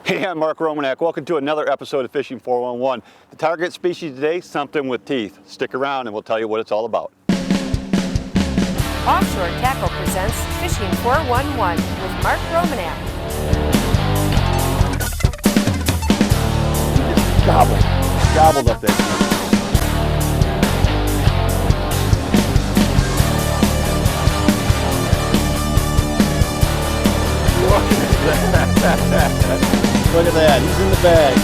Hey, I'm Mark Romanack. Welcome to another episode of Fishing 411. The target species today, something with teeth. Stick around and we'll tell you what it's all about. Offshore Tackle presents Fishing 411 with Mark Romanack. Gobbled up that thing. Look at that, he's in the bag.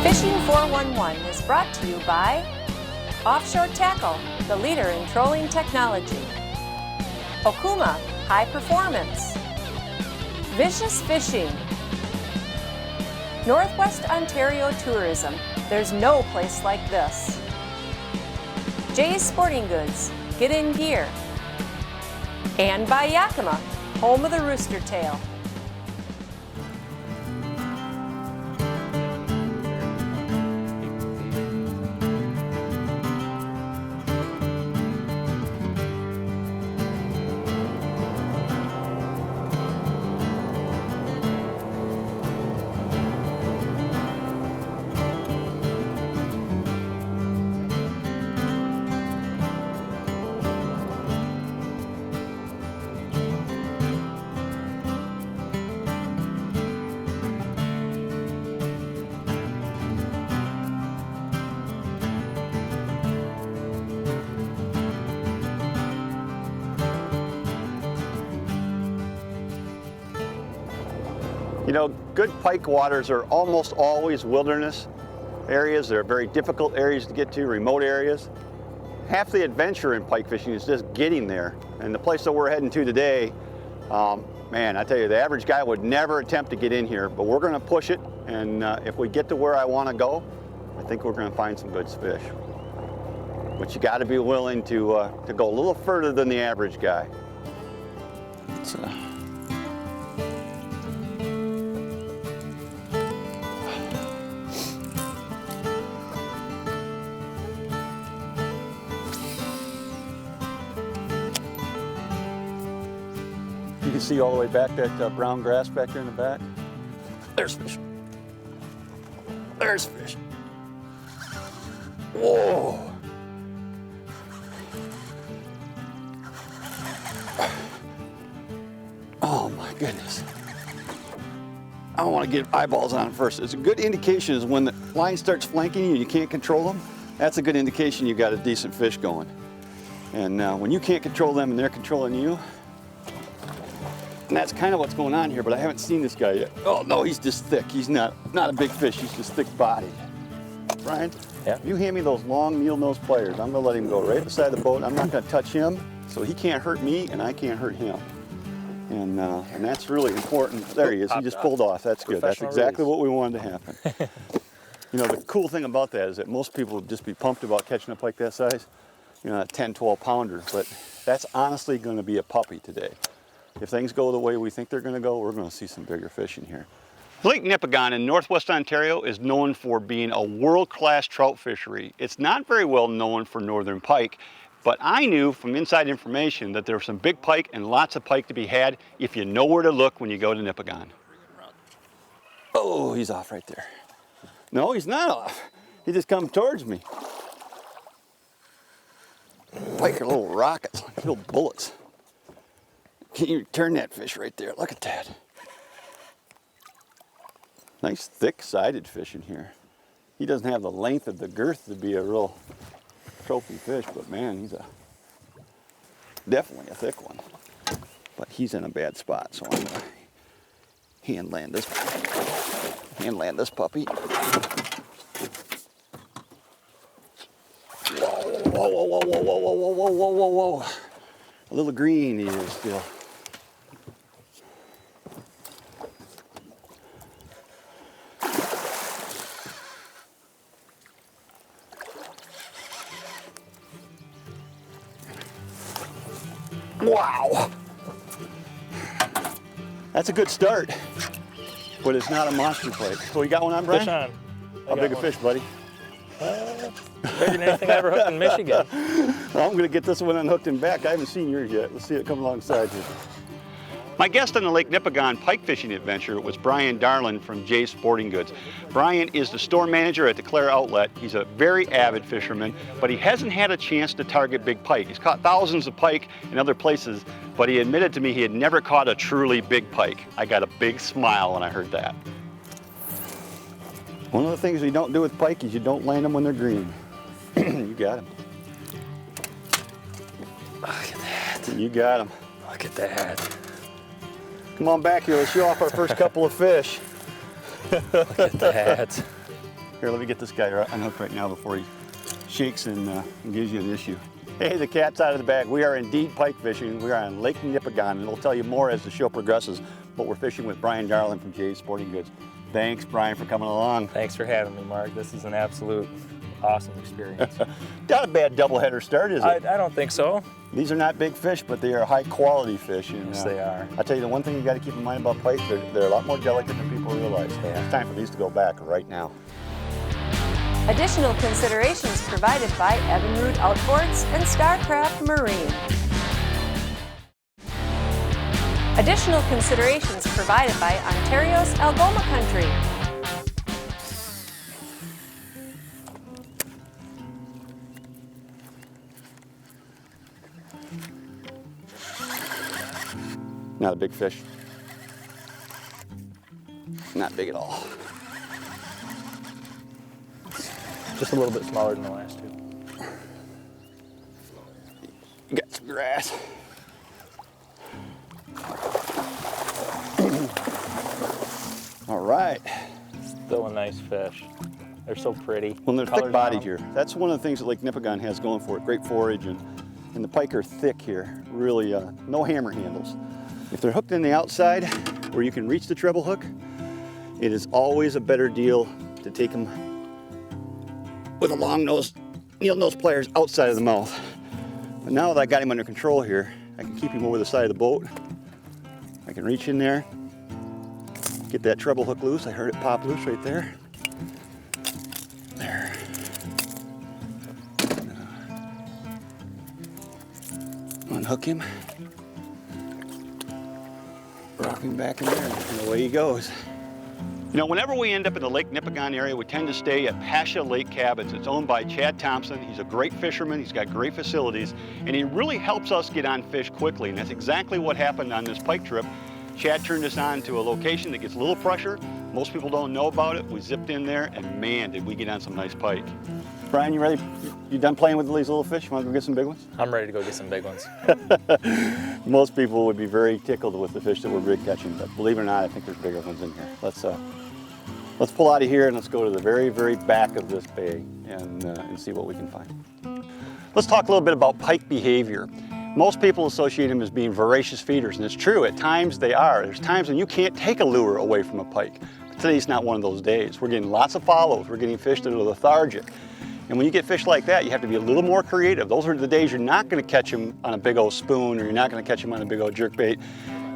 Fishing 411 is brought to you by Offshore Tackle, the leader in trolling technology. Okuma, high performance. Vicious Fishing. Northwest Ontario Tourism, there's no place like this. Jay's Sporting Goods, get in gear. And by Yakima, home of the rooster tail. You know, good pike waters are almost always wilderness areas. They're very difficult areas to get to, remote areas. Half the adventure in pike fishing is just getting there. And the place that we're heading to today, man, I tell you, the average guy would never attempt to get in here, but we're gonna push it. And if we get to where I wanna go, I think we're gonna find some good fish. But you gotta be willing to go a little further than the average guy. You can see all the way back that brown grass back there in the back. There's fish. There's fish. Whoa. Oh my goodness. I want to get eyeballs on it first. It's a good indication is when the line starts flanking you and you can't control them. That's a good indication you got a decent fish going. And when you can't control them and they're controlling you, and that's kind of what's going on here, but I haven't seen this guy yet. Oh no, he's just thick. He's not a big fish, he's just thick bodied. Brian, yeah. You hand me those long meal-nosed pliers. I'm gonna let him go right beside the boat. I'm not gonna touch him, so he can't hurt me and I can't hurt him. And that's really important. There he is, he just pulled off. That's good. That's exactly what we wanted to happen. You know, the cool thing about that is that most people would just be pumped about catching a pike that size, you know, a 10, 12 pounder, but that's honestly gonna be a puppy today. If things go the way we think they're going to go, we're going to see some bigger fish in here. Lake Nipigon in Northwest Ontario is known for being a world-class trout fishery. It's not very well known for northern pike, but I knew from inside information that there were some big pike and lots of pike to be had if you know where to look when you go to Nipigon. Oh, he's off right there. No, he's not off. He just come towards me. Pike are little rockets, little bullets. Can you turn that fish right there? Look at that. Nice thick-sided fish in here. He doesn't have the length of the girth to be a real trophy fish, but man, he's definitely a thick one. But he's in a bad spot, so I'm gonna hand land this puppy. Whoa, whoa, whoa, whoa, whoa, whoa, whoa, whoa, whoa, whoa, whoa. A little green he is still. Wow! That's a good start, but it's not a monster pike. So you got one on, Brian? Fish on. How big a fish, buddy? Bigger than anything I ever hooked in Michigan. Well, I'm gonna get this one unhooked and back. I haven't seen yours yet. Let's see it come alongside here. My guest on the Lake Nipigon pike fishing adventure was Brian Darlin from Jay's Sporting Goods. Brian is the store manager at the Clare Outlet. He's a very avid fisherman, but he hasn't had a chance to target big pike. He's caught thousands of pike in other places, but he admitted to me he had never caught a truly big pike. I got a big smile when I heard that. One of the things you don't do with pike is you don't land them when they're green. You got him. Look at that. You got him. Look at that. Come on back here, let's show off our first couple of fish. Look at that. Here, let me get this guy unhooked right now before he shakes and gives you an issue. Hey, the cat's out of the bag. We are indeed pike fishing. We are on Lake Nipigon, and we'll tell you more as the show progresses, but we're fishing with Brian Darlin from Jay's Sporting Goods. Thanks, Brian, for coming along. Thanks for having me, Mark. This is an absolute awesome experience. Not a bad doubleheader start, is it? I don't think so. These are not big fish, but they are high quality fish. And, Yes, they are. I'll tell you the one thing you got to keep in mind about pike, they're a lot more delicate than people realize. Yeah. It's time for these to go back right now. Additional considerations provided by Evinrude Outboards and Starcraft Marine. Additional considerations provided by Ontario's Algoma Country. Not a big fish. Not big at all. Just a little bit smaller than the last two. Got some grass. All right. Still a nice fish. They're so pretty. Well, they're Colors thick-bodied on here. That's one of the things that Lake Nipigon has going for it. Great forage, and the pike are thick here. Really, no hammer handles. If they're hooked in the outside, where you can reach the treble hook, it is always a better deal to take them with a long nose, needle nose pliers outside of the mouth. But now that I got him under control here, I can keep him over the side of the boat. I can reach in there, get that treble hook loose. I heard it pop loose right there. There. Unhook him. Rock him back in there, and away he goes. You know, whenever we end up in the Lake Nipigon area, we tend to stay at Pasha Lake Cabins. It's owned by Chad Thompson. He's a great fisherman. He's got great facilities, and he really helps us get on fish quickly, and that's exactly what happened on this pike trip. Chad turned us on to a location that gets a little pressure. Most people don't know about it. We zipped in there, and man, did we get on some nice pike. Brian, you ready? You done playing with these little fish? You want to go get some big ones? I'm ready to go get some big ones. Most people would be very tickled with the fish that we're rig catching, but believe it or not, I think there's bigger ones in here. Let's pull out of here and let's go to the very, very back of this bay and see what we can find. Let's talk a little bit about pike behavior. Most people associate them as being voracious feeders, and it's true, at times they are. There's times when you can't take a lure away from a pike. But today's not one of those days. We're getting lots of follows. We're getting fish that are lethargic. And when you get fish like that, you have to be a little more creative. Those are the days you're not going to catch them on a big old spoon, or you're not going to catch them on a big old jerkbait.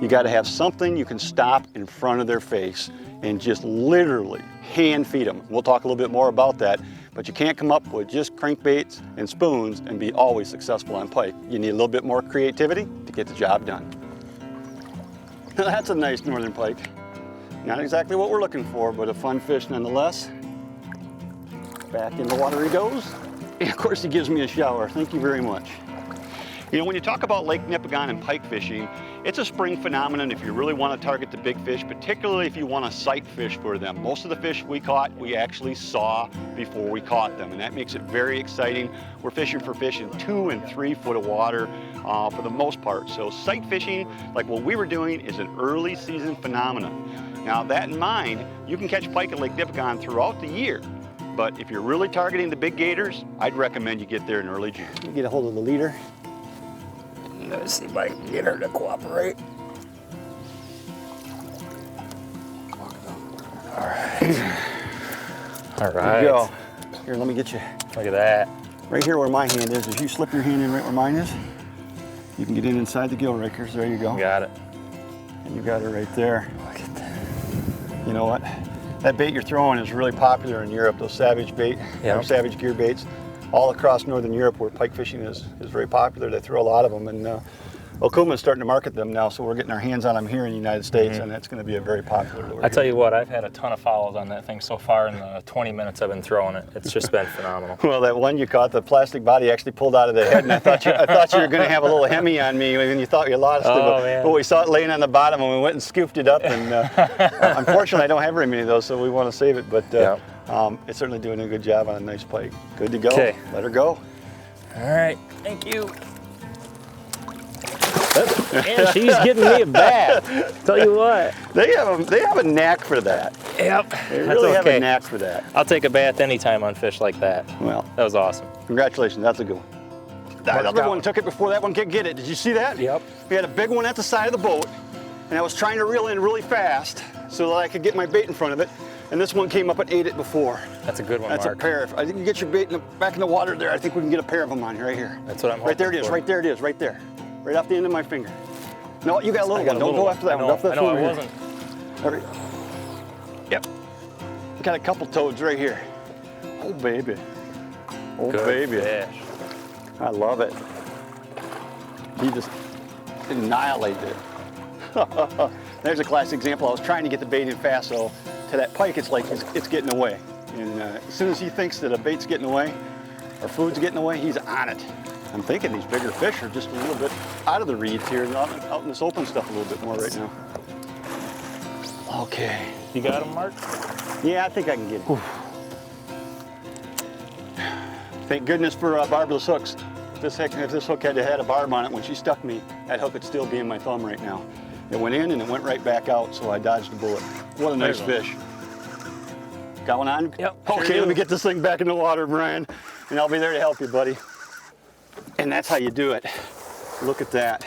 You got to have something you can stop in front of their face and just literally hand feed them. We'll talk a little bit more about that, but you can't come up with just crankbaits and spoons and be always successful on pike. You need a little bit more creativity to get the job done. That's a nice northern pike. Not exactly what we're looking for, but a fun fish nonetheless. Back in the water he goes. And of course he gives me a shower. Thank you very much. You know, when you talk about Lake Nipigon and pike fishing, it's a spring phenomenon if you really want to target the big fish, particularly if you want to sight fish for them. Most of the fish we caught, we actually saw before we caught them, and that makes it very exciting. We're fishing for fish in 2 and 3 foot of water for the most part. So sight fishing, like what we were doing, is an early season phenomenon. Now, that in mind, you can catch pike at Lake Nipigon throughout the year. But if you're really targeting the big gators, I'd recommend you get there in early June. Get a hold of the leader. Let's see if I can get her to cooperate. All right. All right. There you go. Here, let me get you. Look at that. Right here where my hand is, if you slip your hand in right where mine is, you can get in inside the gill rakers. There you go. Got it. And you got it right there. Look at that. You know what? That bait you're throwing is really popular in Europe, those savage bait, Yeah. or savage gear baits. All across northern Europe where pike fishing is very popular. They throw a lot of them, and Okuma's starting to market them now, so we're getting our hands on them here in the United States, and it's going to be a very popular lure. I tell you what, I've had a ton of follows on that thing so far in the 20 minutes I've been throwing it. It's just been phenomenal. Well, that one you caught, the plastic body actually pulled out of the head, and I thought you were going to have a little Hemi on me, and you thought you lost Oh, it. man. But we saw it laying on the bottom, and we went and scooped it up. And unfortunately, I don't have very many of those, so we want to save it. But it's certainly doing a good job on a nice pike. Good to go. Okay. Let her go. All right, thank you. And she's getting me a bath. Tell you what. They have a knack for that. Yep. They That's really have okay. a knack for that. I'll take a bath anytime on fish like that. Well, That was awesome. congratulations. That's a good one. That other one took it before that one could get it. Did you see that? Yep. We had a big one at the side of the boat, and I was trying to reel in really fast so that I could get my bait in front of it. And this one came up and ate it before. That's a good one, That's Mark. a pair. I think you get your bait back in the water there. I think we can get a pair of them on here, right here. That's what I'm Right there it hoping is, for. right there it is, right there. Right off the end of my finger. No, you got a little I got one. a Don't little go after that one. I Go after know, this I one know, I over here. wasn't. There we go. Yep. Got a couple toads right here. Oh, baby. Oh, Good baby. fish. I love it. He just annihilated it. There's a classic example. I was trying to get the bait in fast, so to that pike, it's like it's getting away. And as soon as he thinks that a bait's getting away, or food's getting away, he's on it. I'm thinking these bigger fish are just a little bit out of the reeds here and out in this open stuff a little bit more right now. Okay. You got him, Mark? Yeah, I think I can get it. Thank goodness for barbless hooks. If this hook had a barb on it when she stuck me, that hook would still be in my thumb right now. It went in and it went right back out, so I dodged the bullet. What a nice fish. Got one on? Yep, Okay, sure let me do. get this thing back in the water, Brian, and I'll be there to help you, buddy. And that's how you do it. Look at that.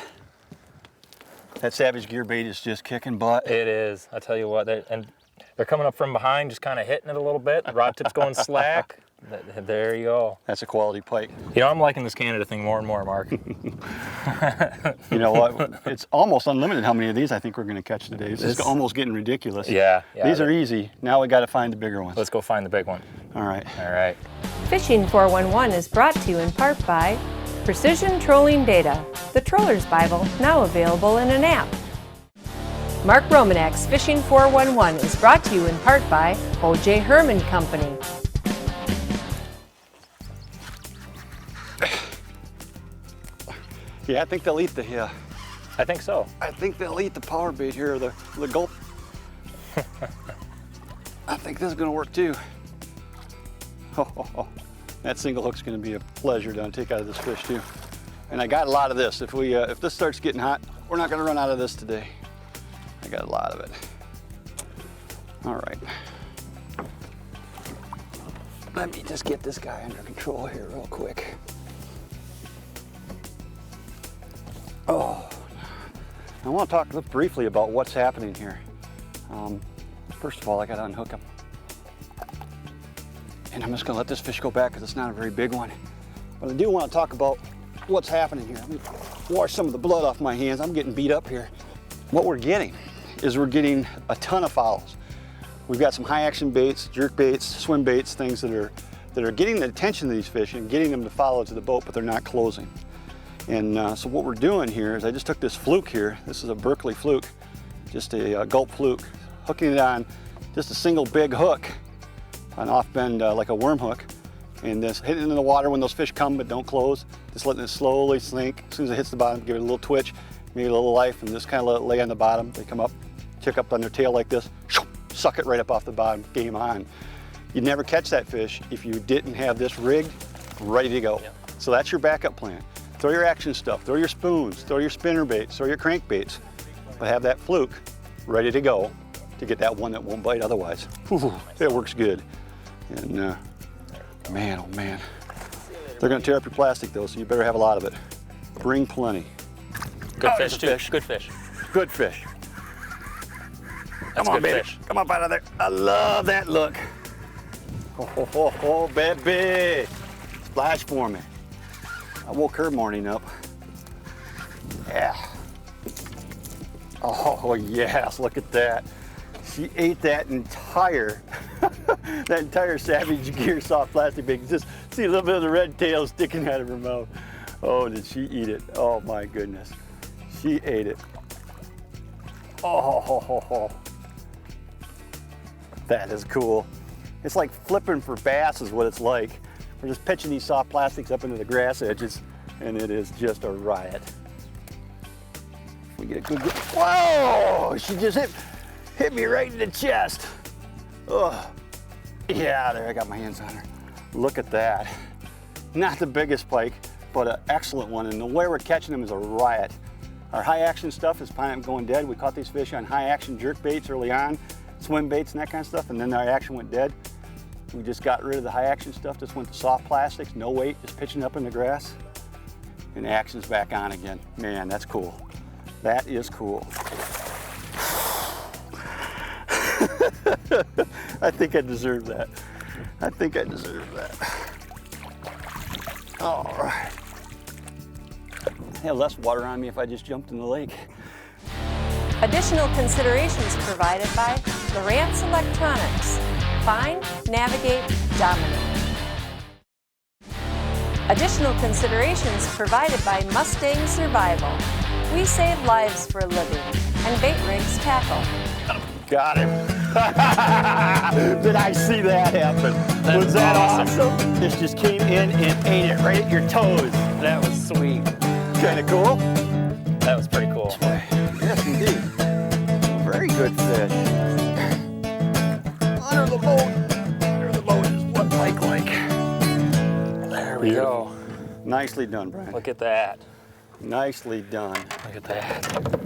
That savage gear bait is just kicking butt. It is. I tell you what, they're coming up from behind, just kind of hitting it a little bit. The rod tip's going slack. There you go. That's a quality pike. You know, I'm liking this Canada thing more and more, Mark. You know what? It's almost unlimited how many of these I think we're going to catch today. This is almost getting ridiculous. Yeah. These are easy. Now we got to find the bigger ones. Let's go find the big one. All right. All right. Fishing 411 is brought to you in part by Precision Trolling Data, the Troller's Bible, now available in an app. Mark Romanack's Fishing 411 is brought to you in part by O.J. Herman Company. Yeah, I think they'll eat the I think so. I think they'll eat the power bait here, the gulp. I think this is going to work too. Oh, that single hook's going to be a pleasure to take out of this fish too. And I got a lot of this. If this starts getting hot, we're not going to run out of this today. I got a lot of it. All right. Let me just get this guy under control here real quick. Oh, I want to talk briefly about what's happening here. First of all, I got to unhook him. And I'm just going to let this fish go back because it's not a very big one. But I do want to talk about what's happening here. Let me wash some of the blood off my hands. I'm getting beat up here. What we're getting is we're getting a ton of fouls. We've got some high action baits, jerk baits, swim baits, things that are getting the attention of these fish and getting them to follow to the boat, but they're not closing. And so what we're doing here is I just took this fluke here. This is a Berkeley fluke, just a gulp fluke, hooking it on just a single big hook, an off bend like a worm hook, and just hitting it in the water when those fish come but don't close. Just letting it slowly sink. As soon as it hits the bottom, give it a little twitch, maybe a little life, and just kind of let it lay on the bottom. They come up, kick up on their tail like this, suck it right up off the bottom, game on. You'd never catch that fish if you didn't have this rigged, ready to go. Yep. So that's your backup plan. Throw your action stuff, throw your spoons, throw your spinner baits, throw your crankbaits, but have that fluke ready to go to get that one that won't bite otherwise. Whew, it works good. And man, oh man. They're gonna tear up your plastic though, so you better have a lot of it. Bring plenty. Good Oh, fish, there's a too. Good fish. Good fish. That's Come on, good baby. fish. Come up out of there. I love that look. Oh, baby. Splash for me. I woke her morning up. Yeah. Oh, yes, look at that. She ate that entire, that entire Savage Gear soft plastic bait. Just see a little bit of the red tail sticking out of her mouth. Oh, did she eat it? Oh my goodness. She ate it. Oh, that is cool. It's like flipping for bass is what it's like. We're just pitching these soft plastics up into the grass edges, and it is just a riot. We get a good, whoa! She just hit me right in the chest. Oh, yeah, there, I got my hands on her. Look at that. Not the biggest pike, but an excellent one, and the way we're catching them is a riot. Our high action stuff is going dead. We caught these fish on high action jerk baits early on, swim baits and that kind of stuff, and then our action went dead. We just got rid of the high action stuff, just went to soft plastics, no weight, just pitching up in the grass, and the action's back on again. Man, that's cool. That is cool. I think I deserve that. I think I deserve that. All right. I have less water on me if I just jumped in the lake. Additional considerations provided by Lowrance Electronics. Find, navigate, dominate. Additional considerations provided by Mustang Survival. We save lives for a living, and Bait Rigs tackle. Got him. Did I see that happen? Was that awesome? This just came in and ate it right at your toes. That was sweet. Kind of cool? That was pretty cool. Yes, indeed. Very good fish. Under the boat. Under the boat is what Pike like. There we go. Nicely done, Brian. Look at that. Nicely done. Look at that.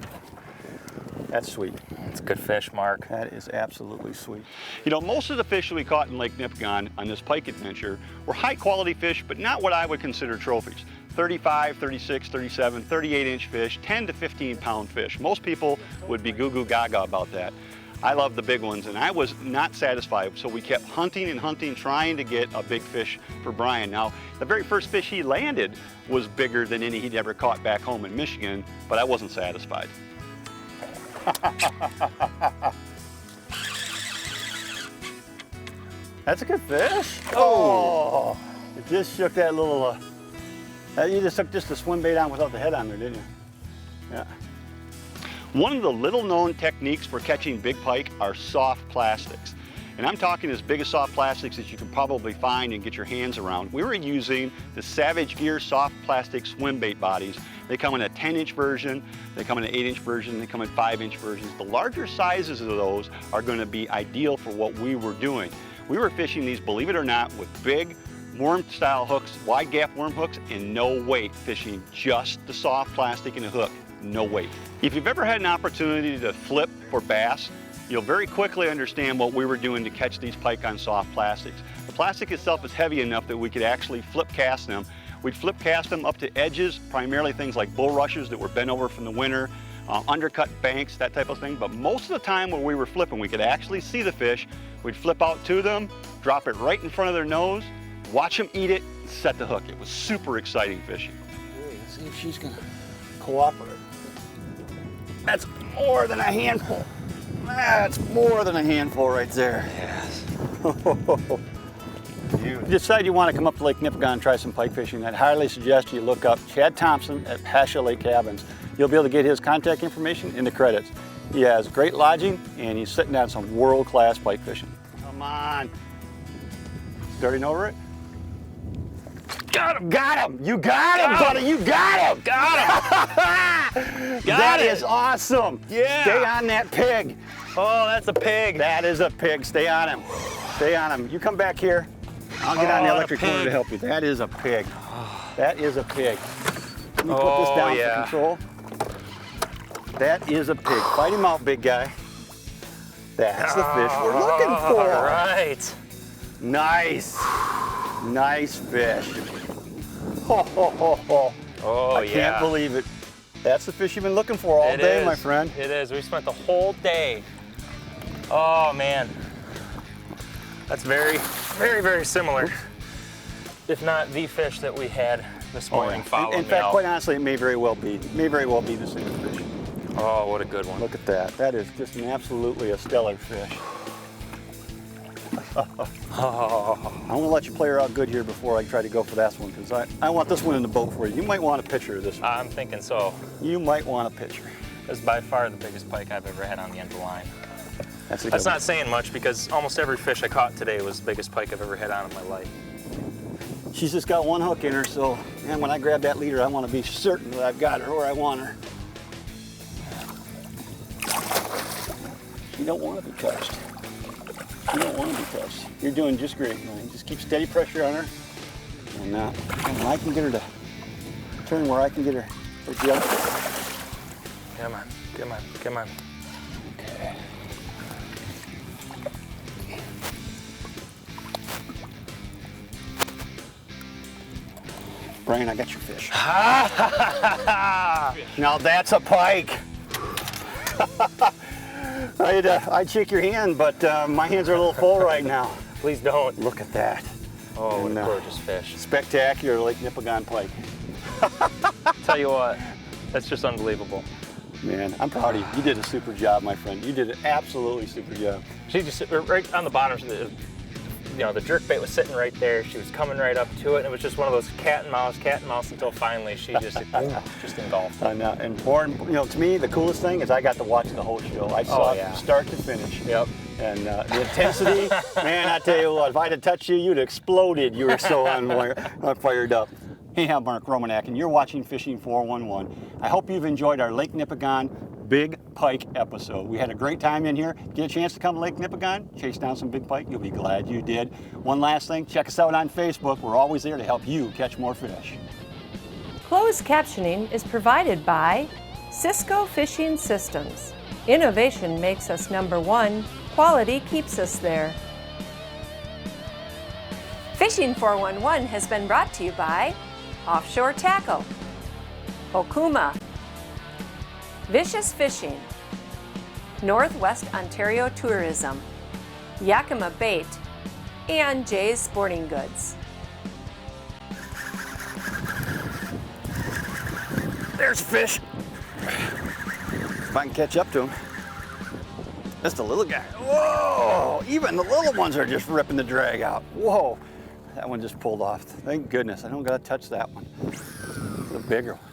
That's sweet. It's good fish, Mark. That is absolutely sweet. You know, most of the fish that we caught in Lake Nipigon on this pike adventure were high quality fish, but not what I would consider trophies. 35, 36, 37, 38-inch fish, 10 to 15-pound fish. Most people would be goo-goo gaga about that. I love the big ones, and I was not satisfied, so we kept hunting and hunting, trying to get a big fish for Brian. Now, the very first fish he landed was bigger than any he'd ever caught back home in Michigan, but I wasn't satisfied. That's a good fish. Oh, it just shook that little, you just took just a swim bait on without the head on there, didn't you? Yeah. One of the little known techniques for catching big pike are soft plastics. And I'm talking as big as soft plastics as you can probably find and get your hands around. We were using the Savage Gear soft plastic swim bait bodies. They come in a 10-inch version, they come in an 8-inch version, they come in 5-inch versions. The larger sizes of those are going to be ideal for what we were doing. We were fishing these, believe it or not, with big worm-style hooks, wide gap worm hooks, and no weight, fishing just the soft plastic and a hook, no weight. If you've ever had an opportunity to flip for bass, you'll very quickly understand what we were doing to catch these pike on soft plastics. The plastic itself is heavy enough that we could actually flip cast them. We'd flip cast them up to edges, primarily things like bulrushes that were bent over from the winter, undercut banks, that type of thing. But most of the time when we were flipping, we could actually see the fish. We'd flip out to them, drop it right in front of their nose, watch them eat it, set the hook. It was super exciting fishing. Let's see if she's gonna cooperate. That's more than a handful. That's more than a handful right there. Yes. You decide you want to come up to Lake Nipigon and try some pike fishing, I'd highly suggest you look up Chad Thompson at Pasha Lake Cabins. You'll be able to get his contact information in the credits. He has great lodging and he's sitting down some world-class pike fishing. Come on. Darting over it? Got him! Got him! You got him, buddy! You got him! Got him! That is awesome! Yeah! Stay on that pig. Oh, that's a pig. That is a pig. Stay on him. Stay on him. You come back here. I'll get on the electric corner to help you. That is a pig. That is a pig. Let me put this down for control. That is a pig. Fight him out, big guy. That's the fish we're looking for. All right. Nice. Nice fish. Ho, ho, ho, ho. Oh, I can't believe it. That's the fish you've been looking for all day, my friend. It is. We spent the whole day. Oh man. That's very, very, very similar. If not the fish that we had this morning following In fact, me quite out. honestly, it may very well be. It may very well be the same fish. Oh, what a good one. Look at that. That is just an absolutely a stellar fish. Oh. I'm gonna let you play her out good here before I try to go for that one, because I want this one in the boat for you. You might want a picture of this one. I'm thinking so. You might want a picture. This is by far the biggest pike I've ever had on the end of the line. That's not saying much because almost every fish I caught today was the biggest pike I've ever had on in my life. She's just got one hook in her, so man, when I grab that leader, I want to be certain that I've got her where I want her. You don't want to be touched. You don't want to be touched. You're doing just great, man. Just keep steady pressure on her, and when I can get her to turn where I can get her to jump. Come on, come on, come on. Okay. Brian, I got your fish. Now that's a pike. I'd shake your hand, but my hands are a little full right now. Please don't. Look at that. Oh, what And, a gorgeous fish. Spectacular Lake Nipigon pike. Tell you what, that's just unbelievable. Man, I'm proud of you. You did a super job, my friend. You did an absolutely super job. She just, right on the bottom, the jerk bait was sitting right there. She was coming right up to it, and it was just one of those cat and mouse until finally she just engulfed. And important, to me, the coolest thing is I got to watch the whole show. I saw it from start to finish. Yep. And the intensity, man, I tell you what, if I'd have touched you, you'd have exploded. You were so fired up. Hey, I'm Mark Romanack, and you're watching Fishing 411. I hope you've enjoyed our Lake Nipigon Big Pike episode. We had a great time in here. Get a chance to come to Lake Nipigon, chase down some big pike. You'll be glad you did. One last thing, check us out on Facebook. We're always there to help you catch more fish. Closed captioning is provided by Cisco Fishing Systems. Innovation makes us #1. Quality keeps us there. Fishing 411 has been brought to you by Offshore Tackle, Okuma, Vicious Fishing, Northwest Ontario Tourism, Yakima Bait, and Jay's Sporting Goods. There's a fish. If I can catch up to him. That's the little guy. Whoa! Even the little ones are just ripping the drag out. Whoa! That one just pulled off. Thank goodness. I don't gotta touch that one. The bigger one.